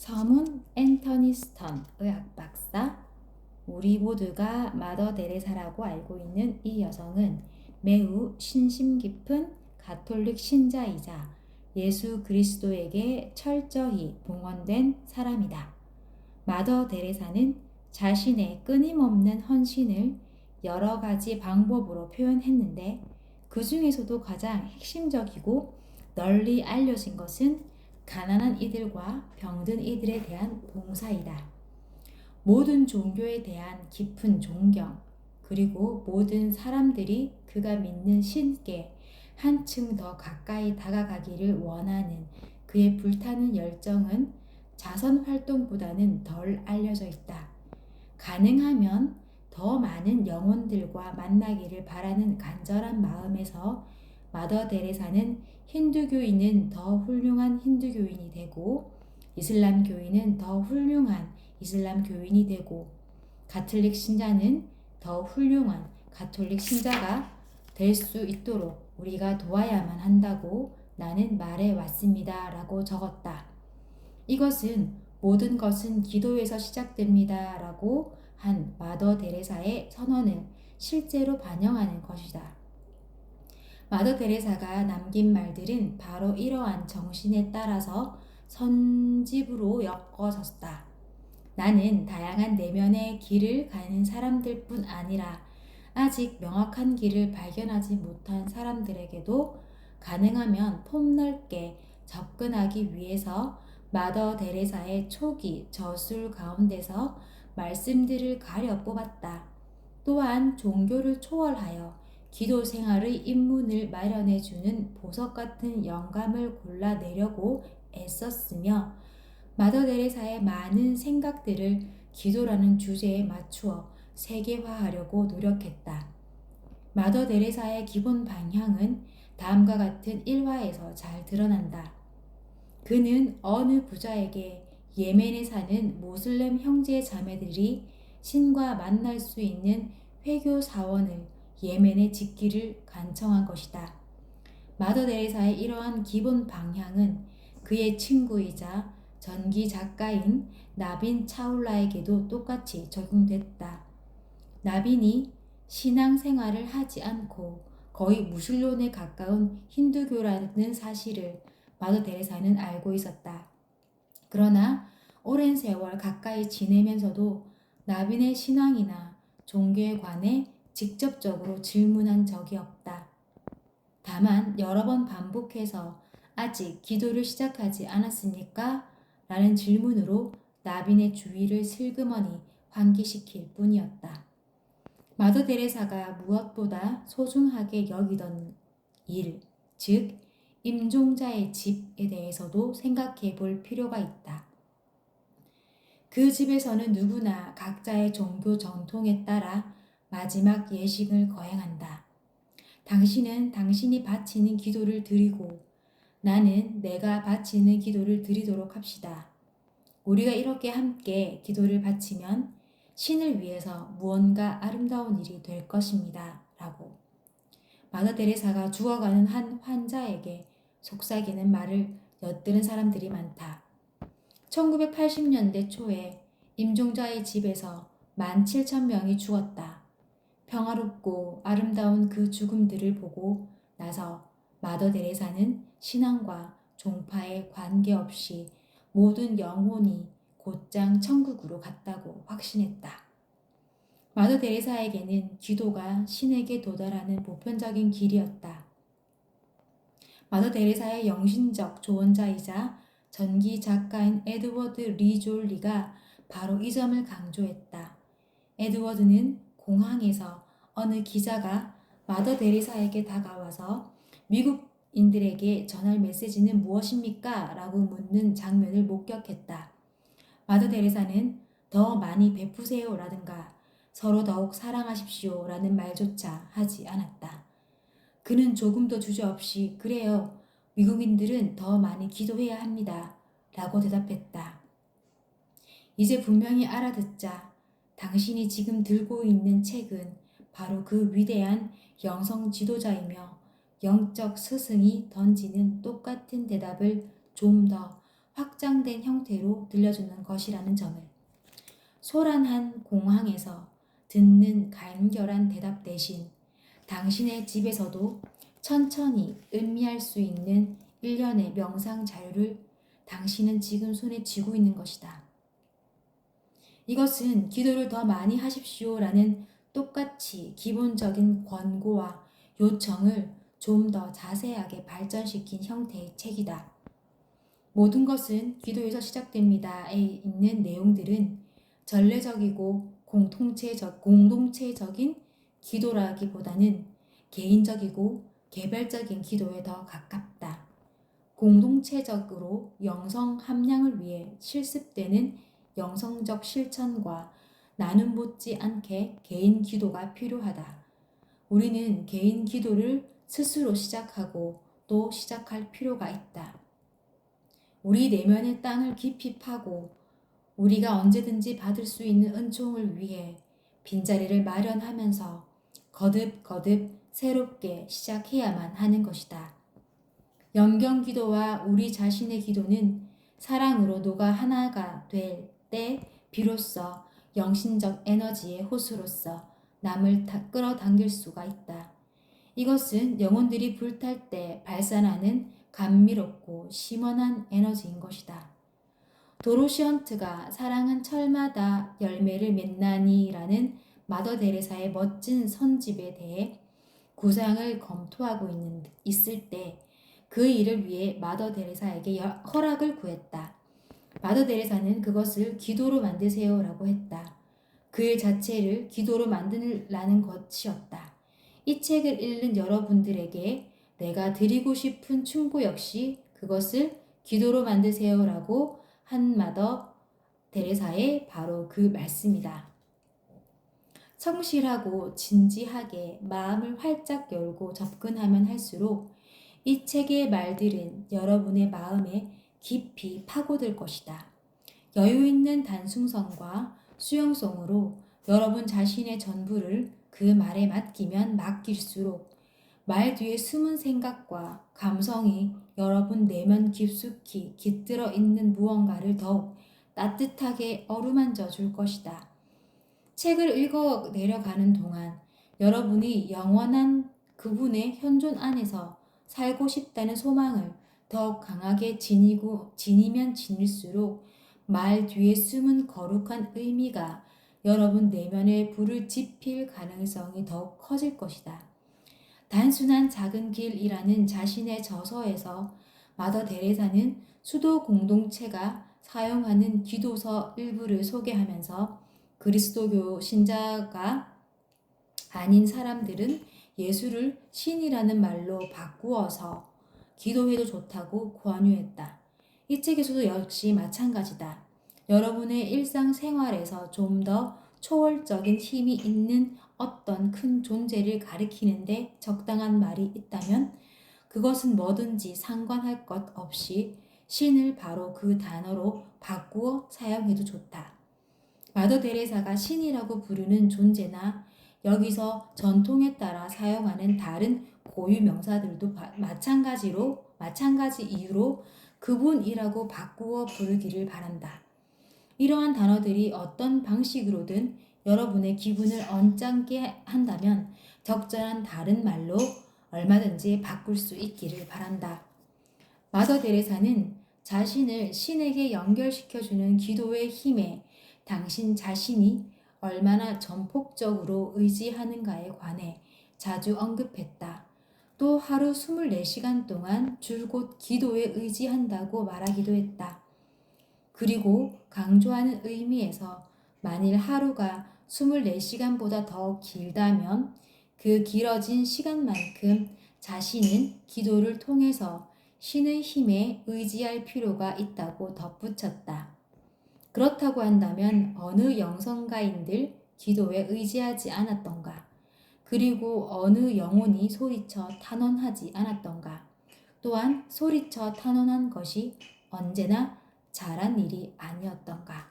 서문 앤터니 스턴 의학 박사, 우리 모두가 마더 데레사라고 알고 있는 이 여성은 매우 신심 깊은 가톨릭 신자이자 예수 그리스도에게 철저히 봉헌된 사람이다. 마더 데레사는 자신의 끊임없는 헌신을 여러 가지 방법으로 표현했는데 그 중에서도 가장 핵심적이고 널리 알려진 것은 가난한 이들과 병든 이들에 대한 봉사이다. 모든 종교에 대한 깊은 존경, 그리고 모든 사람들이 그가 믿는 신께 한층 더 가까이 다가가기를 원하는 그의 불타는 열정은 자선 활동보다는 덜 알려져 있다. 가능하면 더 많은 영혼들과 만나기를 바라는 간절한 마음에서 마더 데레사는 힌두교인은 더 훌륭한 힌두교인이 되고 이슬람 교인은 더 훌륭한 이슬람 교인이 되고 가톨릭 신자는 더 훌륭한 가톨릭 신자가 될 수 있도록 우리가 도와야만 한다고 나는 말해 왔습니다. 라고 적었다. 이것은 모든 것은 기도에서 시작됩니다. 라고 한 마더 데레사의 선언을 실제로 반영하는 것이다. 마더 데레사가 남긴 말들은 바로 이러한 정신에 따라서 선집으로 엮어졌다. 나는 다양한 내면의 길을 가는 사람들 뿐 아니라 아직 명확한 길을 발견하지 못한 사람들에게도 가능하면 폭넓게 접근하기 위해서 마더 데레사의 초기 저술 가운데서 말씀들을 가려 뽑았다. 또한 종교를 초월하여 기도 생활의 입문을 마련해주는 보석 같은 영감을 골라내려고 애썼으며 마더 데레사의 많은 생각들을 기도라는 주제에 맞추어 세계화하려고 노력했다. 마더 데레사의 기본 방향은 다음과 같은 일화에서 잘 드러난다. 그는 어느 부자에게 예멘에 사는 모슬렘 형제 자매들이 신과 만날 수 있는 회교 사원을 예멘에 짓기를 간청한 것이다. 마더 데레사의 이러한 기본 방향은 그의 친구이자 전기 작가인 나빈 차울라에게도 똑같이 적용됐다. 나빈이 신앙생활을 하지 않고 거의 무신론에 가까운 힌두교라는 사실을 마더 데레사는 알고 있었다. 그러나 오랜 세월 가까이 지내면서도 나빈의 신앙이나 종교에 관해 직접적으로 질문한 적이 없다. 다만 여러 번 반복해서 아직 기도를 시작하지 않았습니까? 라는 질문으로 나빈의 주의를 슬그머니 환기시킬 뿐이었다. 마더 데레사가 무엇보다 소중하게 여기던 일, 즉 임종자의 집에 대해서도 생각해 볼 필요가 있다. 그 집에서는 누구나 각자의 종교 정통에 따라 마지막 예식을 거행한다. 당신은 당신이 바치는 기도를 드리고 나는 내가 바치는 기도를 드리도록 합시다. 우리가 이렇게 함께 기도를 바치면 신을 위해서 무언가 아름다운 일이 될 것입니다. 라고. 마더 데레사가 죽어가는 한 환자에게 속삭이는 말을 엿드는 사람들이 많다. 1980년대 초에 임종자의 집에서 17,000명이 죽었다. 평화롭고 아름다운 그 죽음들을 보고 나서 마더 데레사는 신앙과 종파에 관계없이 모든 영혼이 곧장 천국으로 갔다고 확신했다. 마더 데레사에게는 기도가 신에게 도달하는 보편적인 길이었다. 마더 데레사의 영신적 조언자이자 전기 작가인 에드워드 리 졸리가 바로 이 점을 강조했다. 에드워드는 공항에서 어느 기자가 마더 데레사에게 다가와서 미국인들에게 전할 메시지는 무엇입니까? 라고 묻는 장면을 목격했다. 마더 데레사는 더 많이 베푸세요 라든가 서로 더욱 사랑하십시오 라는 말조차 하지 않았다. 그는 조금도 주저없이 그래요. 미국인들은 더 많이 기도해야 합니다. 라고 대답했다. 이제 분명히 알아듣자. 당신이 지금 들고 있는 책은 바로 그 위대한 영성 지도자이며 영적 스승이 던지는 똑같은 대답을 좀 더 확장된 형태로 들려주는 것이라는 점을, 소란한 공항에서 듣는 간결한 대답 대신 당신의 집에서도 천천히 음미할 수 있는 일련의 명상 자료를 당신은 지금 손에 쥐고 있는 것이다. 이것은 기도를 더 많이 하십시오라는 똑같이 기본적인 권고와 요청을 좀 더 자세하게 발전시킨 형태의 책이다. 모든 것은 기도에서 시작됩니다에 있는 내용들은 전례적이고 공동체적인 기도라기보다는 개인적이고 개별적인 기도에 더 가깝다. 공동체적으로 영성 함량을 위해 실습되는 영성적 실천과 나눔 못지 않게 개인 기도가 필요하다. 우리는 개인 기도를 스스로 시작하고 또 시작할 필요가 있다. 우리 내면의 땅을 깊이 파고 우리가 언제든지 받을 수 있는 은총을 위해 빈자리를 마련하면서 거듭거듭 새롭게 시작해야만 하는 것이다. 염경 기도와 우리 자신의 기도는 사랑으로 녹아 하나가 될 때 비로소 영신적 에너지의 호수로서 남을 끌어당길 수가 있다. 이것은 영혼들이 불탈 때 발산하는 감미롭고 심원한 에너지인 것이다. 도로시 헌트가 사랑은 철마다 열매를 맺나니라는 마더 데레사의 멋진 선집에 대해 구상을 검토하고 있을 때 그 일을 위해 마더 데레사에게 허락을 구했다. 마더 데레사는 그것을 기도로 만드세요라고 했다. 그 일 자체를 기도로 만들라는 것이었다. 이 책을 읽는 여러분들에게 내가 드리고 싶은 충고 역시 그것을 기도로 만드세요라고 한 마더 데레사의 바로 그 말씀이다. 성실하고 진지하게 마음을 활짝 열고 접근하면 할수록 이 책의 말들은 여러분의 마음에 깊이 파고들 것이다. 여유 있는 단순성과 수용성으로 여러분 자신의 전부를 그 말에 맡기면 맡길수록 말 뒤에 숨은 생각과 감성이 여러분 내면 깊숙이 깃들어 있는 무언가를 더욱 따뜻하게 어루만져 줄 것이다. 책을 읽어 내려가는 동안 여러분이 영원한 그분의 현존 안에서 살고 싶다는 소망을 더욱 강하게 지니면 지닐수록 말 뒤에 숨은 거룩한 의미가 여러분 내면에 불을 지필 가능성이 더욱 커질 것이다. 단순한 작은 길이라는 자신의 저서에서 마더 데레사는 수도 공동체가 사용하는 기도서 일부를 소개하면서 그리스도교 신자가 아닌 사람들은 예수를 신이라는 말로 바꾸어서 기도해도 좋다고 권유했다. 이 책에서도 역시 마찬가지다. 여러분의 일상생활에서 좀 더 초월적인 힘이 있는 어떤 큰 존재를 가리키는데 적당한 말이 있다면 그것은 뭐든지 상관할 것 없이 신을 바로 그 단어로 바꾸어 사용해도 좋다. 마더 데레사가 신이라고 부르는 존재나 여기서 전통에 따라 사용하는 다른 고유 명사들도 마찬가지 이유로 그분이라고 바꾸어 부르기를 바란다. 이러한 단어들이 어떤 방식으로든 여러분의 기분을 언짢게 한다면 적절한 다른 말로 얼마든지 바꿀 수 있기를 바란다. 마더 데레사는 자신을 신에게 연결시켜주는 기도의 힘에 당신 자신이 얼마나 전폭적으로 의지하는가에 관해 자주 언급했다. 또 하루 24시간 동안 줄곧 기도에 의지한다고 말하기도 했다. 그리고 강조하는 의미에서 만일 하루가 24시간보다 더 길다면 그 길어진 시간만큼 자신은 기도를 통해서 신의 힘에 의지할 필요가 있다고 덧붙였다. 그렇다고 한다면 어느 영성가인들 기도에 의지하지 않았던가? 그리고 어느 영혼이 소리쳐 탄원하지 않았던가? 또한 소리쳐 탄원한 것이 언제나 잘한 일이 아니었던가?